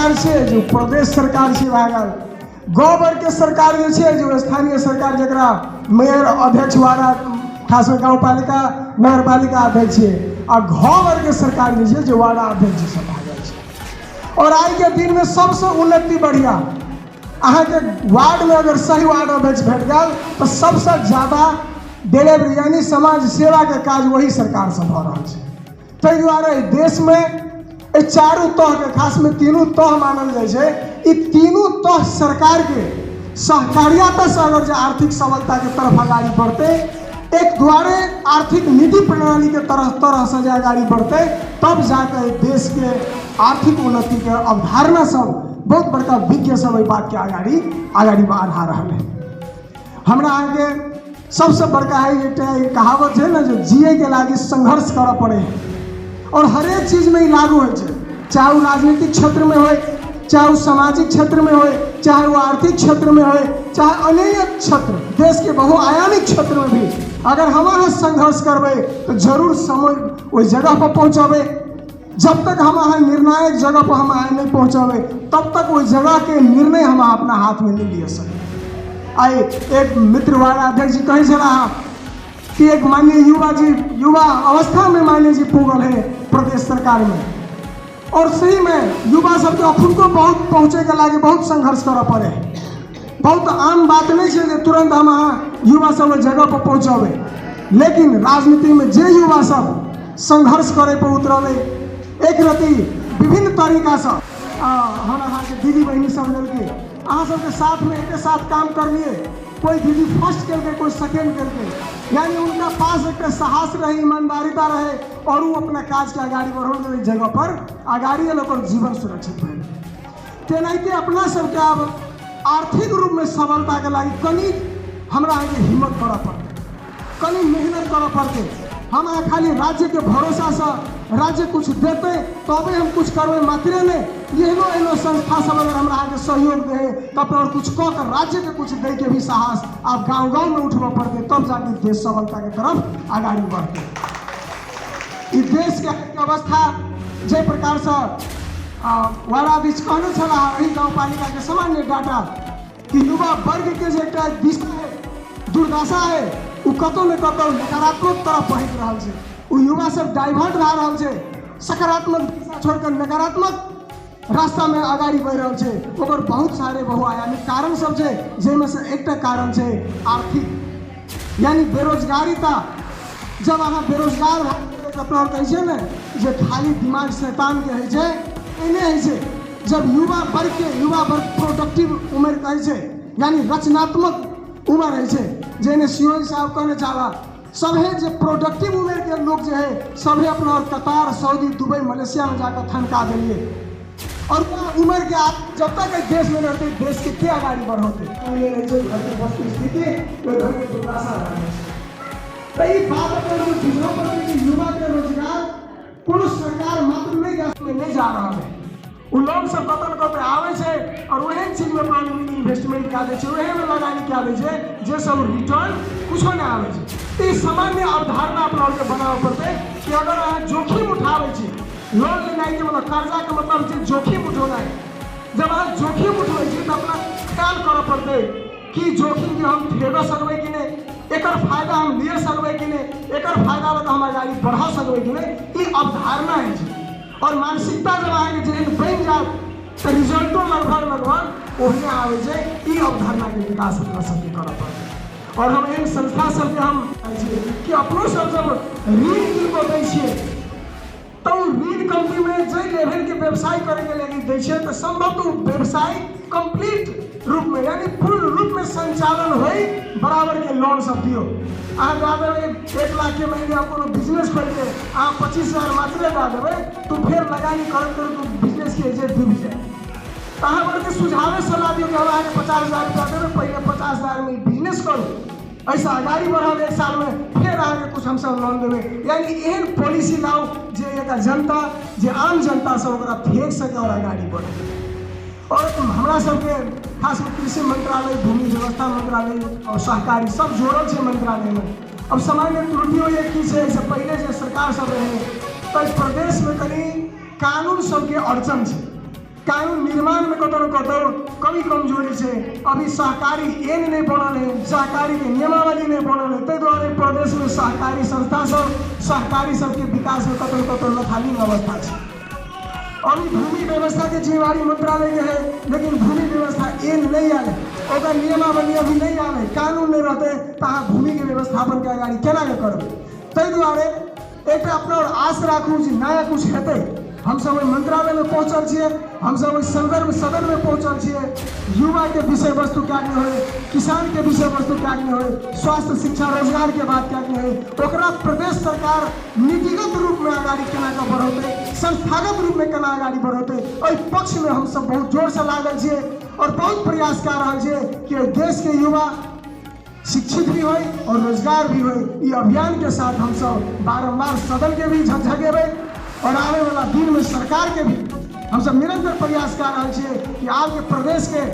सरकार से जो प्रदेश सरकार से भए गेल, गाँव वर्ग के सरकार जो है जो स्थानीय सरकार जरा मेयर अध्यक्ष वाला खास गाँव पालिका नगर पालिका अध्यक्ष है, और गाँव वर्ग के सरकार जो है जो वार्ड अध्यक्ष सब भए गेल छै। और आई के दिन में सबसे उन्नति बढ़िया अहाँ के वार्ड में अगर सही वार्ड अध्यक्ष भेट गल तो सबसे ज्यादा डिलीवरी यानी समाज सेवा के काज वही सरकार से भ रहा है। ताहि दुआरे देश में चारू तह के खास में तीनों तह मानल जाए छै, ई तीनों तह सरकार के सहकारिता से अगर जो आर्थिक सबलता के तरफ आगाड़ी बढ़ते, एक द्वारे आर्थिक नीति प्रणाली के तरह से जो आगाड़ी बढ़ते, तब जाकर देश के आर्थिक उन्नति के अवधारणा सब बहुत बड़का विज्ञ सब बात के आगाड़ी बढ़ा रहा है। हमरा आगे सबसे बड़का है ये कहावत है ना, जो जिए के लागी संघर्ष करना पड़े है, और हर एक चीज में लागू हो, चाहे वो राजनीतिक क्षेत्र में हो, चाहे वो सामाजिक क्षेत्र में हो, चाहे वो आर्थिक क्षेत्र में हो, चाहे अन्य क्षेत्र देश के बहुआयामिक क्षेत्र में भी अगर हम संघर्ष करबे तो जरूर समय वही जगह पर पहुँचबे। जब तक हम निर्णायक जगह पर हम नहीं पहुँचबे तब तक वही जगह के निर्णय हम अपना हाथ में नहीं ले सकते। आई एक मित्र वाला अध्यक्ष जी कहे चला कि एक माननीय युवा अवस्था में माननीय जी पुगल है प्रदेश सरकार में, और सही में युवा सबके अखुन को बहुत पहुँचे के लागे बहुत संघर्ष करना पड़े। बहुत आम बात नहीं है कि तुरंत हम युवा सब जगह पर पहुँचबे, लेकिन राजनीति में जे युवा सब संघर्ष करे पर उतरले एक रति विभिन्न तरीका से हम अहाँ के दीदी बहनी सब मिलके अहाँ सबके साथ में एक साथ काम कर लिए। कोई दीदी फर्स्ट करके कोई सेकेंड करके, यानी उनका पास एक साहस रहे, ईमानदारिता रहे, और वो अपना काज के आगाड़ी बढ़ो जगह पर आगाड़ी और जीवन सुरक्षित रहे। तेनाहिते अपना सबके अब आर्थिक रूप में सबलता के लागी कनी हमरा आगे हिम्मत करना पड़ते, कनी मेहनत करना पड़ते। हम खाली राज्य के भरोसा से राज्य कुछ देते तबे हम कुछ करबे मात्रे नहीं। एनो संस्था सब अगर हमरा आगे सहयोग दे तब और कुछ कह कर राज्य के कुछ दे के भी साहस आप गांव में उठबा पड़ते, तब जाके देश सबलता के तरफ आगाड़ी बढ़ते। इस देश के अवस्था जे प्रकार से वाला बीच कहने चला वही गाँव पालिका के सामान्य डाटा कि युवा वर्ग के जे दिशा है दुर्दशा है वो कतौ न कतौ नकारात्मक तरफ बढ़ रहा है। वो युवा सब डाइवर्ट रह रहा है, सकारात्मक दिशा छोड़कर नकारात्मक रास्ता में आगाड़ी बढ़ रहा है। ओकर बहुत सारे बहुआयामी कारण सब है, जिनमें से एक कारण है आर्थिक यानी बेरोजगारी। जब अहाँ बेरोजगार अपना कहे ना जे खाली दिमाग शैतान के है एने जब युवा वर्ग प्रोडक्टिव उम्र कहे यानी रचनात्मक उम्र है, जेने सीओ साहब कहने चाहा सभे जो प्रोडक्टिव उम्र के लोग जो है सभे अपना और कतार सऊदी दुबई मलेशिया में जाकर थनका दिए, और उम्र के आप जब तक देश में रहते देश के क्या आगाड़ी बढ़ोते युवा के रोजगार पुरुष सरकार मात्र नहीं जा रहा है। उन लोग सब कतन कत आवे छे और वही चीज में पानी में इन्वेस्टमेंट क्या दे छे, वही में लगानी क्या दे छे, जे सब रिटर्न कुछ ना आवे छे। ई सामान्य अवधारणा अपना के बनावे पड़ते कि अगर अहाँ जोखिम उठावे छी, लोन लेनाइ के मतलब कर्जा के मतलब छै जोखिम उठाना है। जब अहाँ जोखिम उठबै छी तो अपना ख्याल करऽ पड़ते कि जोखिम के हम ठेल सकबै कि नहीं, एकर फायदा हम ले सकबै कि नहीं, एकर फायदा ले हम आगे बढ़ा सकबै कि नहीं। ई अवधारणा है और मानसिकता जब आगे जेहन बन जाए तो रिजल्टो लगभग ओहने आवे छै। ई अवधारणा के विकास अपना सबके करऽ पड़तै। और हम एहन संस्था सबके हम कि अपनो सब जब ऋण किनको दै छियै तो ऋण कंपनी में जे लेवल के व्यवसाय करे के लगी दै छियै तो संभव व्यवसाय कंप्लीट रूप में यानी पूर्ण रूप में संचालन हो बराबर के लोन सब दियो। अगर 1 लाख के महीने आप कोनो बिजनेस खोल के आप 25,000 मात्र दे देवे तो फिर लगानी कर तो बिजनेस के एजेंट डूब जाए। अहाँ बड़ के सुझावे सलाह दियो कि हम 50,000 रुपया देवे, पहले 50,000 में बिजनेस करो, ऐसा आगाड़ी बढ़ाओ, 1 साल में फिर आगे कुछ हम सब लोन देवे। यानी एहन पॉलिसी लाओ जे एक जनता जे आम जनता सब ओकरा फेंक सके और आगाड़ी बढ़े। और हमरा सबके खास कृषि मंत्रालय, भूमि व्यवस्था मंत्रालय और सहकारी सब जोड़ल है मंत्रालय में। अब सामान्य त्रुटियों ये की है, इससे पहले जो सरकार सब रहे तो प्रदेश में कहीं कानून सबके अड़चन है। कानून निर्माण में कतौ कभी कमजोरी है। अभी सहकारी एन नहीं बनल है, सहकारी के नियमावली नहीं बनल है, द्वारे प्रदेश में सहकारी संस्था सब सहकारी सबके विकास में कतौ लथालीन अवस्था है। अभी भूमि व्यवस्था के जिम्मेवारी मंत्रालय के है, लेकिन भूमि व्यवस्था एन नहीं आए, ओकर नियमावली अभी नहीं आए, कानून नहीं रहते तहाँ भूमि के व्यवस्थापन के अगाडि केना करबे। ताहि दुआरे एक अपना और आश राखू जी नया कुछ हेतै। हम सब मंत्रालय में पहुँचल छियै, हम सब संदर्भ सदन में पहुँचल छियै। युवा के विषय वस्तु क्या हो, किसान के विषय वस्तु क्या हो, स्वास्थ्य शिक्षा रोजगार के बात क्या हो, ओकरा प्रदेश सरकार नीतिगत रूप में आगाड़ी केना के बढ़ौते, संस्थागत रूप में केना आगाड़ी बढ़ौते, ओहि पक्ष में हम सब बहुत जोर से लागल छियै और बहुत प्रयास कर रहा है कि देश के युवा शिक्षित भी हो और रोजगार भी हो। ये अभियान के साथ हम सब बारंबार सदन के भी झकझकेबे और आने वाला दिन में सरकार के भी हम सब निरंतर प्रयास कर रहा है कि आपके प्रदेश के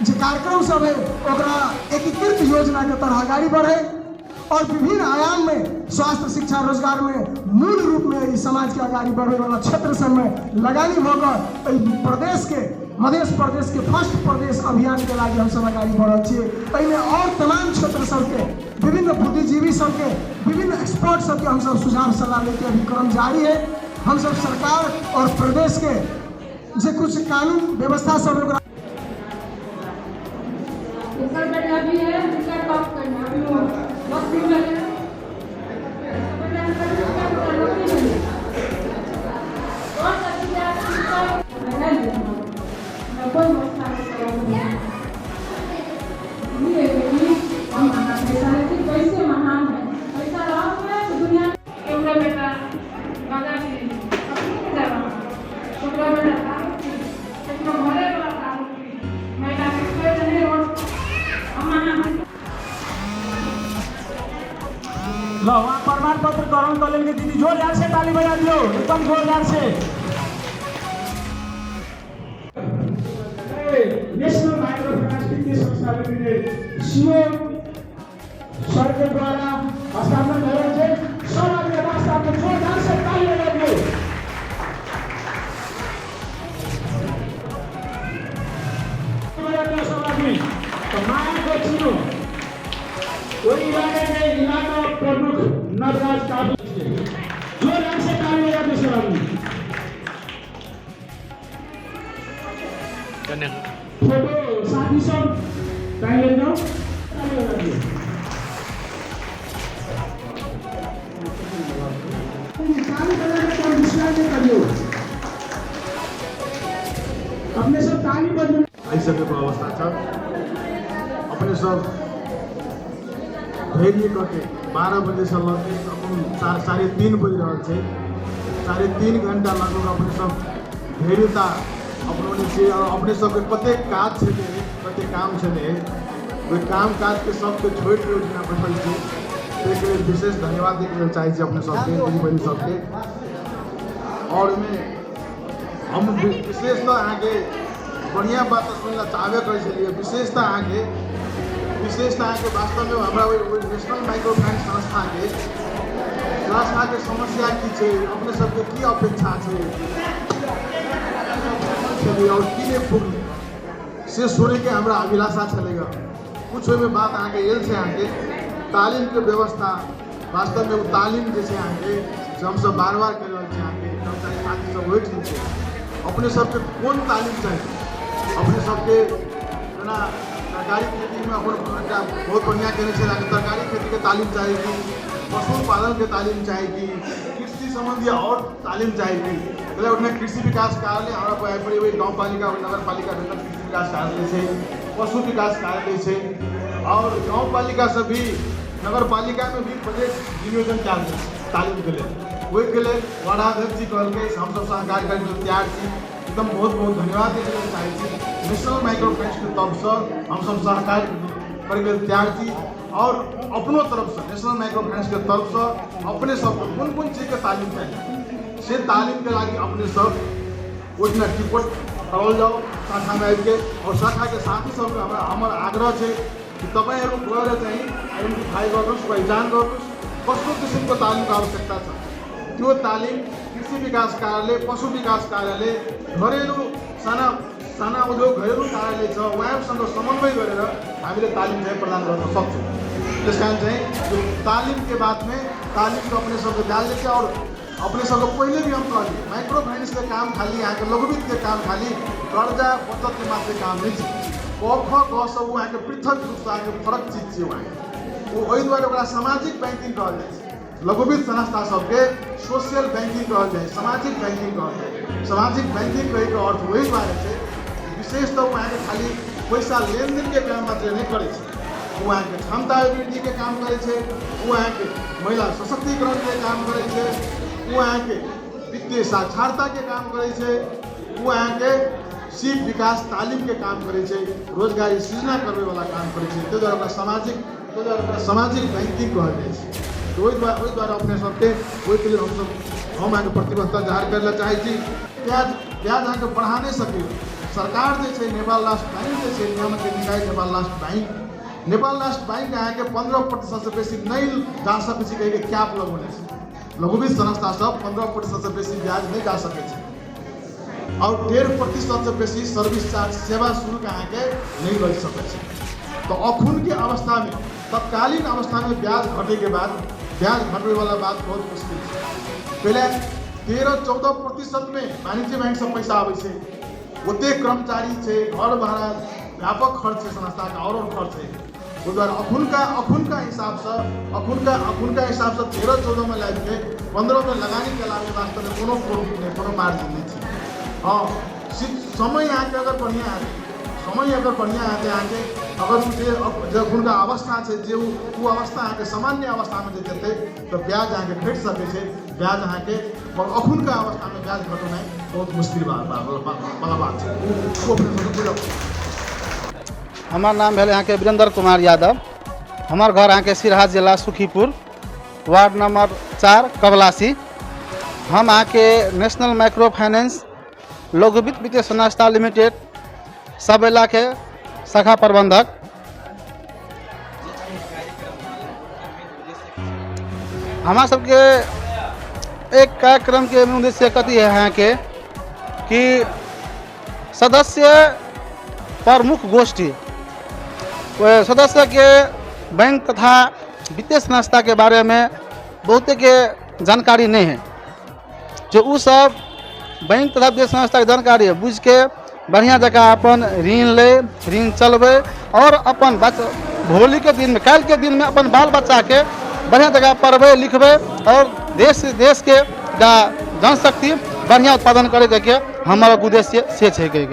जो कार्यक्रम सब है ओकरा एकीकृत योजना के तरह आगाड़ी बढ़े और विभिन्न आयाम में स्वास्थ्य शिक्षा रोजगार में मूल रूप में समाज के आगाड़ी बढ़े वाला क्षेत्र सब में लगानी होकर प्रदेश के मध्य प्रदेश के फर्स्ट प्रदेश अभियान के लागे हम सब आगाड़ी बढ़ल छियै। और तमाम क्षेत्र सबके विभिन्न बुद्धिजीवी सबके विभिन्न एक्सपर्ट सबके हम सब सुझाव सलाह लेके अभी क्रम जारी है। हम सब सरकार और प्रदेश के जो कुछ कानून व्यवस्था सब ल वहाँ प्रमाण पत्र ग्रहण कर लेंगे। दीदी जोरदार से ताली बजा दियो, एकदम जोरदार से। नेशनल माइक्रो फाइनेंस वित्तीय संस्था लिमिटेड सीओ सर के द्वारा हस्तांतरण हो रहे थे। सब आपके रास्ता में जोरदार से ताली बजा दियो। सब आदमी तो माया को छीनो वही इलाके के इलाका प्रमुख नटराज काफी जोरदार से ताली बजा दो सब आदमी। फोटो साथी सब टाइम ले जाओ, ताली बजा दियो। ताली बजा के कोई विश्वास नहीं करियो, अपने सब ताली बजा ऐसे के अवस्था छ। अपने सब धैर्य करके 12 बजे से लगे अपन 3:30 बज रहा है, 3.5 घंटा लगभग अपने सब धैर्यता अपनौने से और अपने सबके कते काज छे कते काम छे वे काम काज के सबके छोड़ के उठना बैठल छे। एक विशेष धन्यवाद देके चाहिए अपने सबके बहन सबके। और में हम विशेषतः आगे बढ़िया बात सुनना चाहबे करे विशेषता आगे वास्तव में हमारा नेशनल माइक्रो फाइनेंस संस्था के समस्या की छे, अपने सबके की अपेक्षा छे और की पूर्ण से सुने के हमारा अभिलाषा चलेगा। कुछ में बात आगे ये से आगे तालीम के व्यवस्था वास्तव में वो तालीम जैसे आगे जो हम सब बार बार कर रहे आगे कर्मचारी साथी सब वही ठीक है। अपने सबके कौन तालीम चाहिए, अपने सबके ना तरकारी खेती में अपन बहुत बढ़िया कहने से तरकारी खेती के तालीम चाहिए, पशुपालन के तालीम चाहिए, कृषि संबंधी और तालीम चाहिए। पहले उन्हें कृषि विकास कार्यालय हमारा पड़े गाँव पालिका और नगर पालिका कृषि विकास कार्यालय से, पशु विकास कार्यालय से और गाँव पालिका से भी नगर पालिका में भी बजट विनियोजन चाहिए तालीम के लिए। वही के लिए वार्डाध्यक्ष जी कहल के हम सब सहकार कर तैयार थी। एकदम बहुत बहुत धन्यवाद देना चाहिए। नेशनल माइक्रो फाइनेंस के तरफ से हम सब सहकार करके तैयार थी और अपनों तरफ से नेशनल माइक्रो फाइनेंस के तरफ से अपने सब कौन चीज़ के तालीम चाहिए से तालीम के लगी अपने सब ओजना टिकट करल जाओ शाखा में आके और शाखा के साथी सब हमारा आग्रह है कि तपाईहरु गएर चाहिँ आइडेन्टिफाई गर्नुस्, पहिचान गर्नुस् कस्तो किसिमको तालिमको आवश्यकता छ। त्यो तालिम कृषि विकास कार्यालय, पशु विकास कार्यालय, घरेलु साना साना उद्योग घरेलु कार्यालय छ उहाँहरूसँग समन्वय गरेर हामीले तालिम चाहिँ प्रदान गर्न सक्छौँ। त्यस कारण चाहिँ जो तालिम के बाद में तालिम को अपने सबको डाल देते और अपने सबको पहले भी हम कहली माइक्रो फाइनेंस के काम खाली यहाँ के लघु वित्त के काम खाली कर्जा बचत के मात्र काम नहीं है। क ख ग सब वहाँ के पृथक रूप से आगे फरक चीज है। वहाँ वही द्वारा सामाजिक बैंकिंग कहल जाए लघु वित्त संस्था सबके सोशल बैंकिंग कहल जाए सामाजिक बैंकिंग कहल जाए। सामाजिक बैंकिंग कहे के अर्थ वही द्वारा से विशेष तो वहाँ के खाली पैसा लेन देन के काम मात्र नहीं करे वहाँ के क्षमता अभिवृद्धि के काम करे वहाँ के महिला सशक्तिकरण के काम करे वहाँ के वित्तीय साक्षरता के काम करे वहाँ के सीख विकास तालीम के काम करे रोजगारी सृजना करने वाला काम करे सामाजिक बैंकिंग कहल जाए। तो वही द्वारा अपने सबके वही के लिए हम आगे प्रतिबद्धता जाहिर करना चाहे ब्याज यहाँ के बढ़ा नहीं सके। सरकार जो नेपाल राष्ट्र बैंक जो नियामक निकाय नेपाल राष्ट्र बैंक यहाँ के 15% से बेसी नहीं जा सके कहीं कैप लगौने लघु वित्त संस्था सब 15% से बेसी ब्याज नहीं जा सके और 1.5% से बेसी सर्विस चार्ज सेवा शुल्क यहाँ के नहीं लग सके। तो अखुन के अवस्था में तत्कालीन अवस्था में ब्याज घटे के बाद ब्याज घटने वाला बात बहुत मुश्किल है। पहले 13-14% में वाणिज्य बैंक से पैसा आवे से ओते कर्मचारी है घर भाड़ा व्यापक खर्च है संस्था का और खर्च है वो द्वारा अखुन का हिसाब से 13-14 में लाइफ के 15 में लगानी के लाभ वास्तव में कोनो प्रॉफिट नहीं कोनो मार्जिन नहीं थी। हाँ समय यहाँ के अगर बढ़िया आते आगे अगर जो उनका अवस्था है जो वो अवस्था यहाँ के सामान्य अवस्था में देते तो ब्याज यहाँ के घट सके ब्याज यहाँ के और अखुन का अवस्था में ब्याज घटना बहुत मुश्किल वाला बात है। हमार नाम है यहाँ के वीरेंद्र कुमार यादव। हमार घर यहाँ के सिरहा जिला सुखीपुर वार्ड नंबर 4 कबलासी। हम यहाँ के नेशनल माइक्रो फाइनेंस लघु वित्त वित्तीय संस्था लिमिटेड सबेला के शाखा प्रबंधक। हमारा सबके एक कार्यक्रम के उद्देश्य कथी है यहाँ के कि सदस्य प्रमुख गोष्ठी सदस्य के बैंक तथा वित्तीय संस्था के बारे में बहुत के जानकारी नहीं है। जो उ सब बैंक तथा वित्तीय संस्था की जानकारी है बुझ के बढ़िया जगह अपन ऋण ले ऋण चलबे और अपन भोली के दिन में कल के दिन में अपन बाल बच्चा के बढ़िया जगह पढ़बे लिखबे और देश के जनशक्ति बढ़िया उत्पादन करे के हमारा उद्देश्य से है।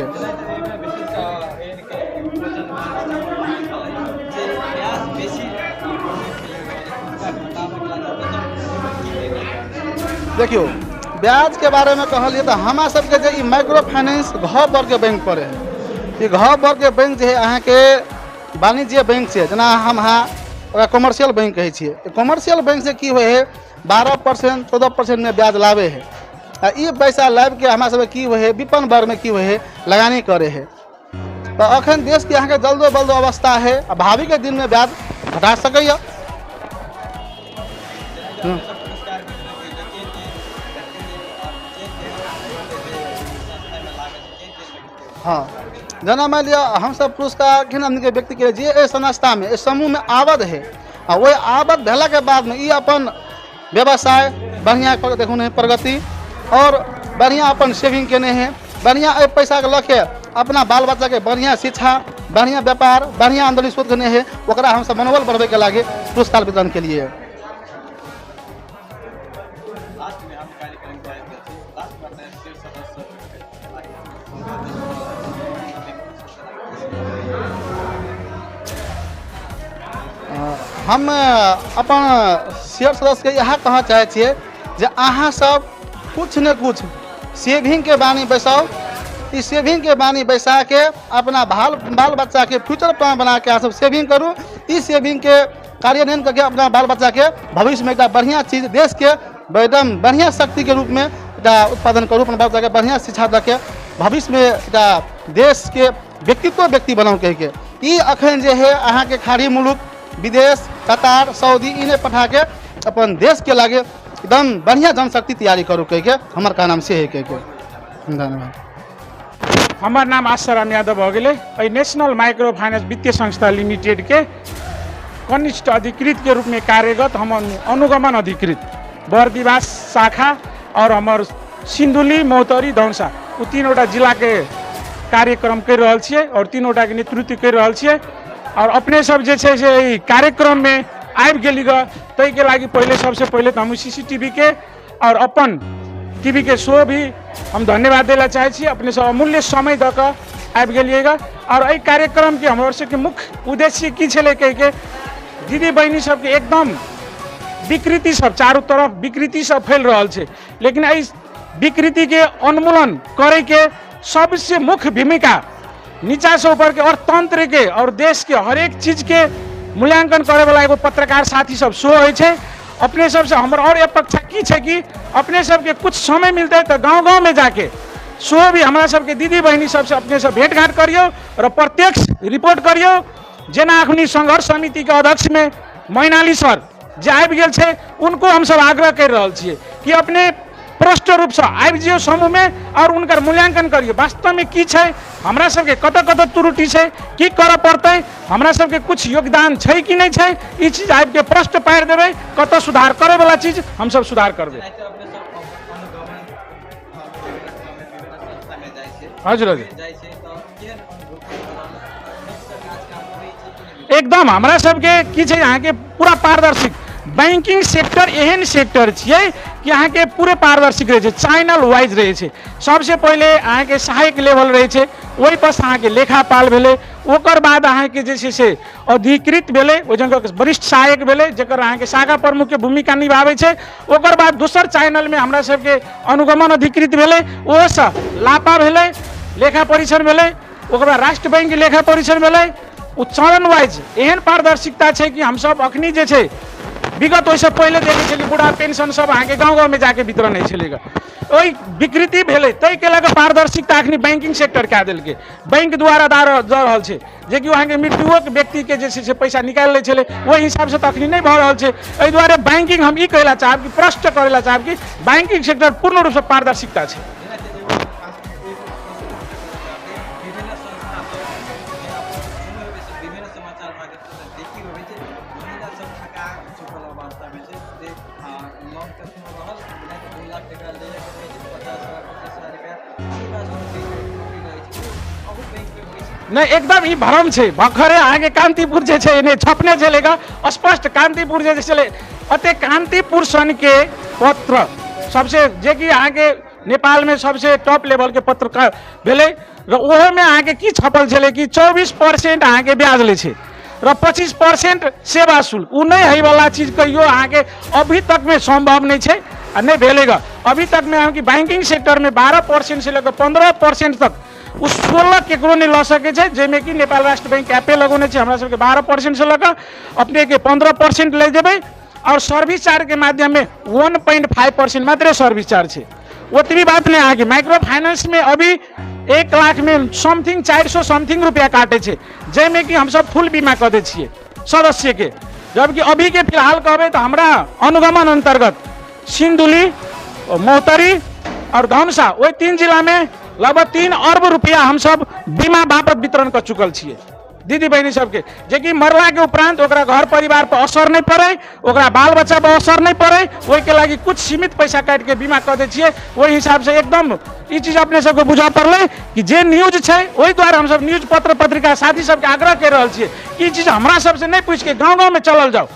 देखियो ब्याज के बारे में कहलिए तो हमारा सबके जो माइक्रो फाइनेंस घर वर्ग के बैंक पड़े है। घर वर्ग के बैंक जो है अहाँ के वाणिज्य बैंक से जना हम हाँ कमर्शियल बैंक कहे छे। कमर्शियल बैंक से की हुए है 12% 14% में ब्याज लावे है। ये पैसा लाभ के हमारा सब की हुए है विपन्न वर्ग में की हुए है लगानी करे है। तो अखन देश के यहाँ के जल्दो बल्दो अवस्था है भावी के दिन में ब्याज घटा सके। हाँ जना मान लिया हम सब पुरस्कार के व्यक्ति के जे संस्था में समूह में आबद है और वही आबद भेला के बाद में ये अपन व्यवसाय बढ़िया देखो नहीं प्रगति और बढ़िया अपन सेविंग केने हैं बढ़िया पैसा के लके अपना बाल बच्चा के बढ़िया शिक्षा बढ़िया व्यापार बढ़िया आमदनी स्रोत करने है ओकरा हम सब मनोबल बढ़ावे के लागे पुरस्कार वितरण के लिए। हम अपन शेयर सदस्य के यहाँ कहना चाहे छे जे अहाँ सब कुछ न कुछ सेविंग के बानी बैसाओ। इस सेविंग के बानी बैसा के अपना बाल बच्चा के फ्यूचर प्लान बना के आप सब सेविंग करूँ। इस सेविंग के कार्यान्वयन करके अपना बाल बच्चा के भविष्य में एक बढ़िया चीज देश के एकदम बढ़िया शक्ति के रूप में उत्पादन करूँ। अपना बाल बच्चा के बढ़िया शिक्षा दे के भविष्य में देश के व्यक्ति बनाऊँ कह के ये अखन जे है अहाँ के खाड़ी मुल्क विदेश कतार सऊदी इन्हें पठा के अपन देश के लागे एकदम बढ़िया जनशक्ति तैयारी करूँ कह के हमार का नाम से है कह के। धन्यवाद। हमार नाम आशाराम यादव हो गए नेशनल माइक्रो फाइनेंस वित्तीय संस्था लिमिटेड के कनिष्ठ अधिकृत के रूप में कार्यरत। हम अनुगमन अधिकृत बर्दिवास शाखा और हमार सिंधुली मौतरी धौसा वो तीनोटा जिला के कार्यक्रम कर रहा छे और तीनोटा के नेतृत्व कर रहा छे। और अपने सब जे छे से कार्यक्रम में आबि गेली ग तई के लागी पहले सबसे पहले तो हम CCTV के और अपन टीवी के शो भी हम धन्यवाद देला चाहे छी। अपने सब अमूल्य समय द के आबि गेलिएगा और एहि कार्यक्रम के हमर सबके मुख्य उद्देश्य की छले के दीदी बहनी सबके एकदम विकृति सब चारों तरफ विकृति सब फैल रहा है, लेकिन इस विकृति के उन्मूलन करे के सबसे मुख्य भूमिका नीचा से ऊपर के और तंत्र के और देश के हर एक चीज के मूल्यांकन करे वाला एगो पत्रकार साथी सब शो है। अपने सबसे हमारा और अपेक्षा की है कि अपने सबके कुछ समय मिलते है तो गांव-गांव में जाके शो भी हमारा सबके दीदी बहनी सबसे अपने सब भेंटघाट करियो और प्रत्यक्ष रिपोर्ट करियो। जेना अखनी संघर्ष समिति के अध्यक्ष में मैनाली सर जे आबि गेल छे उनको हम सब आग्रह कर रहा छे कि अपने प्रष्ट रूप से आबि जियो समूह में और उनकर मूल्यांकन करियो वास्तव में की छे, हमरा सबके कत त्रुटि छे, की करऽ पड़तै, हमरा सबके कुछ योगदान छे कि नहीं छे, ई चीज आबि के प्रश्न पार देबै, कत सुधार करे वाला चीज हम सब सुधार करबै। हजुर हजुर एकदम हमरा सबके की छे यहाँ के पूरा पारदर्शी बैंकिंग सेक्टर एहन सेक्टर छिए कि अहाँ के पूरे पारदर्शिक रहे, चैनल वाइज रहे। सबसे पहले अहाँ के सहायक लेवल रहे, वही पास अहाँ के लेखापाल भेले, ओकर बाद अहाँ के जे छै से अधिकृत भेले, ओइ जगह के वरिष्ठ सहायक भेले जेकर अहाँ के शाखा प्रमुख के भूमिका निभावे छै। ओकर बाद दोसर चैनल में हमरा सबके अनुगमन अधिकृत भेले, ओ स लापा भेले लेखा परीक्षण भेले, ओकर बाद राष्ट्र बैंक के लेखा परीक्षण भेले। चरण वाइज एहन पारदर्शिकता है कि हम सब अखनी जे छै विगत वैसे पहले देखे छली बूढ़ा पेंशन सब अहाँ के गाँव में जाके वितरण नहीं चलेगा, ओई विकृति भेले तई के लगे पारदर्शिकता अखनी बैंकिंग सेक्टर क्या दिल के बैंक द्वारा दऽ रहल छै जे कि वहाँ के मृत्युओ के व्यक्ति के जे से पैसा निकाल ले छले वही हिसाब से अखनी नहीं भ रहल छै। एहि दुआरे बैंकिंग हम ई कहला चाहब कि प्रश्न करेला चाहब कि बैंकिंग सेक्टर पूर्ण रूप से पारदर्शिकता छै। नहीं एकदम ही भरम छे भखरे आगे कांतिपुर जे छे ने छपने चलेगा स्पष्ट कांतिपुर जे चले अते कांतिपुर सन के पत्र सबसे जे कि आगे नेपाल में सबसे टॉप लेवल के पत्र का भेले र ओहे में आगे की छपल छले कि 24% आगे ब्याज ले छे र 25% सेवा शुल्क उ नहीं है वाला चीज कहियो आगे अभी तक में संभव नहीं छे और नहीं भेलेगा। अभी तक में हम कि बैंकिंग सेक्टर में 12% से लेकर 15% तक उस 16 केकरो नहीं ला सके छे, जेमे कि नेपाल राष्ट्र बैंक ऐपे लगोने छे हमरा सबके 12% से लेकर अपने के 15% ले देबै और सर्विस चार्ज के माध्यम में 1.5% मात्र सर्विस चार्ज है। उतनी बात नहीं आगे माइक्रो फाइनेंस में अभी 1 लाख में समथिंग 400 समथिंग रुपया काटे छे, जेमे कि हम सब फुल बीमा कर दे छिए सदस्य के। जबकि अभी के फिलहाल कहबे तो हमरा अनुगमन अंतर्गत सिंधुली मौतरी और धनुषा वही 3 जिला में लगभग 3 अरब रुपया हम सब बीमा बापत वितरण कर चुकल छिए दीदी बहनी सबके, जे कि मरला के उपरांत ओकरा घर परिवार पर असर नहीं पड़े, ओकरा बाल बच्चा पर असर नहीं पड़े, वही के लागी कुछ सीमित पैसा काट के बीमा कर दे छिए। वही हिसाब से एकदम ई चीज अपने सबके बुझा पड़ले कि जे न्यूज छै वही द्वारा हम सब न्यूज पत्र पत्रिका साथी सबके आग्रह कर रहल छिए ई चीज हमरा सबसे नहीं पूछ के गाँव-गाँव में चलल जाओ,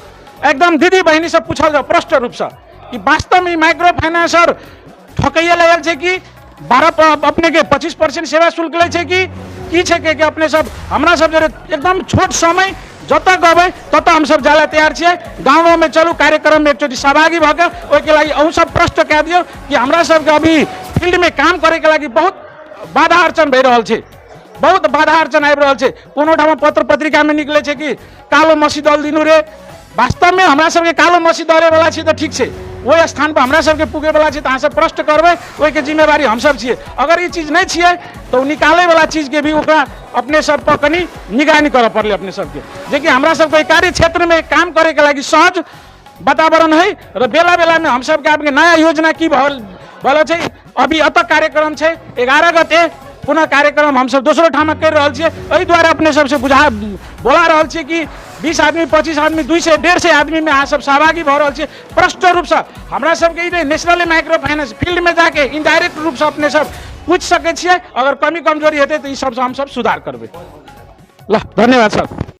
एकदम दीदी बहनी सब पूछल जाओ प्रश्न रूप से कि वास्तव में माइक्रो फाइनेंसर ठकैया लगल छै कि 12 अपने के 25% सेवा शुल्क ले छै कि छै के अपने सब हमरा सब एकदम छोट समय जत कहबै तत हम सब जाला तैयार छियै। गाँव में चलू कार्यक्रम में एकचोटी सहभागी भऽ के ओहि के लागि अहूँ सब प्रश्न कए दियौ कि हमरा सबके अभी फील्ड में काम करे के लागि बहुत बाधा अर्चन भऽ रहल छै, बहुत बाधा अर्चन आबि रहल छै। कोनो ठाम पत्र पत्रिका में निकले छै कि कालो मसी दल दिनु रे, वास्तव में हमरा सबके कालो मसी दले वाला छै तो ठीक छै, वही स्थान पर हमरा सबके पुगे वाला छै तो अहाँ सब प्रश्न करबै वही के जिम्मेवारी हम सब छियै। अगर ये चीज नहीं छियै तो निकाले वाला चीज के भी ओकरा अपने सब पर कनी निगरानी करऽ पड़ले अपने सबके, जे कि हमरा सबके कार्य क्षेत्र में काम करे के लागि सहज वातावरण है र बेला बेला में हम सबके आपके नया योजना की भल छै। अभी अत कार्यक्रम छै 11 गते पुनः कार्यक्रम हम सब दोसरो ठाम कर रहल छियै। एहि दुआरे अपने सबसे बोला रहल छियै कि 20 आदमी 25 आदमी 200 150 आदमी में अहाँ सब सहभागी भऽ रहल छियै। प्रष्ट रूप से हमरा सबके नेशनल माइक्रो फाइनेंस फील्ड में जाके इनडायरेक्ट रूप से अपने सब पूछ सकै छियै। अगर कमी कमजोरी हेतै तो ई सबसे हम सब सुधार करबै। ल धन्यवाद सर।